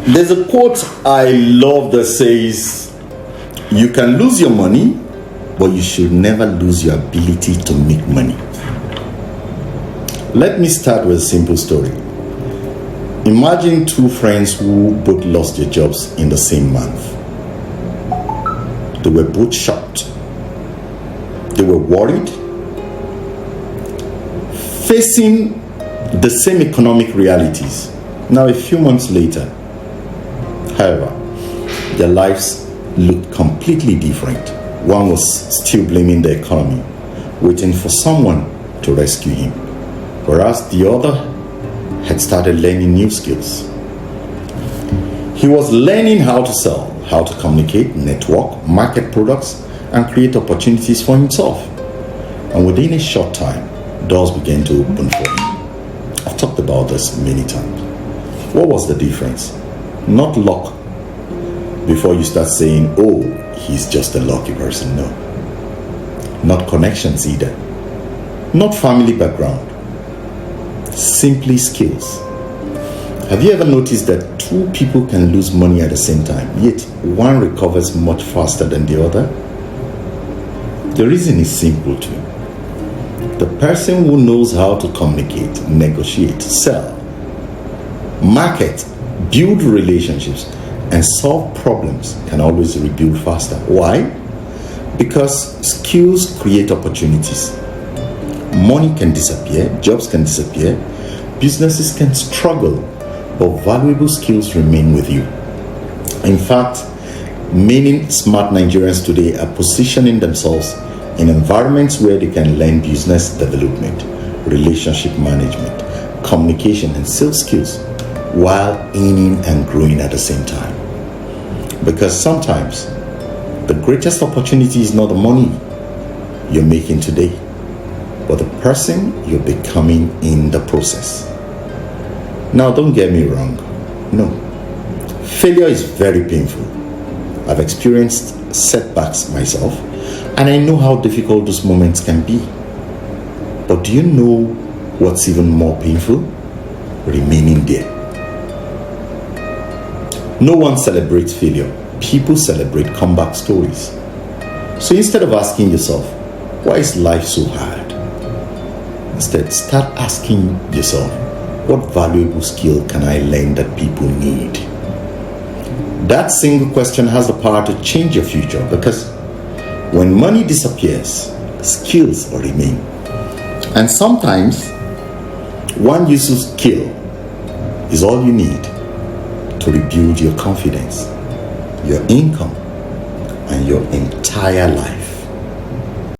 There's a quote I love that says, you can lose your money, but you should never lose your ability to make money. Let me start with a simple story. Imagine two friends who both lost their jobs in the same month. They were both shocked. They were worried, facing the same economic realities. Now, a few months later, however, their lives looked completely different. One was still blaming the economy, waiting for someone to rescue him, whereas the other had started learning new skills. He was learning how to sell, how to communicate, network, market products, and create opportunities for himself. And within a short time, doors began to open for him. I've talked about this many times. What was the difference? Not luck. Before you start saying, oh, he's just a lucky person. No. Not connections either. Not family background. Simply skills. Have you ever noticed that two people can lose money at the same time, yet one recovers much faster than the other? The reason is simple too. The person who knows how to communicate, negotiate, sell, market, build relationships, and solve problems can always rebuild faster. Why? Because skills create opportunities. Money can disappear, jobs can disappear, businesses can struggle, but valuable skills remain with you. In fact, many smart Nigerians today are positioning themselves in environments where they can learn business development, relationship management, communication, and sales skills while earning and growing at the same time. Because sometimes the greatest opportunity is not the money you're making today, but the person you're becoming in the process. Now, don't get me wrong. No. Failure is very painful. I've experienced setbacks myself, and I know how difficult those moments can be. But do you know what's even more painful? Remaining there. No one celebrates failure. People celebrate comeback stories. So instead of asking yourself, why is life so hard? Instead, start asking yourself, what valuable skill can I learn that people need? That single question has the power to change your future, because when money disappears, skills will remain. And sometimes, one useful skill is all you need to rebuild your confidence, your income, and your entire life.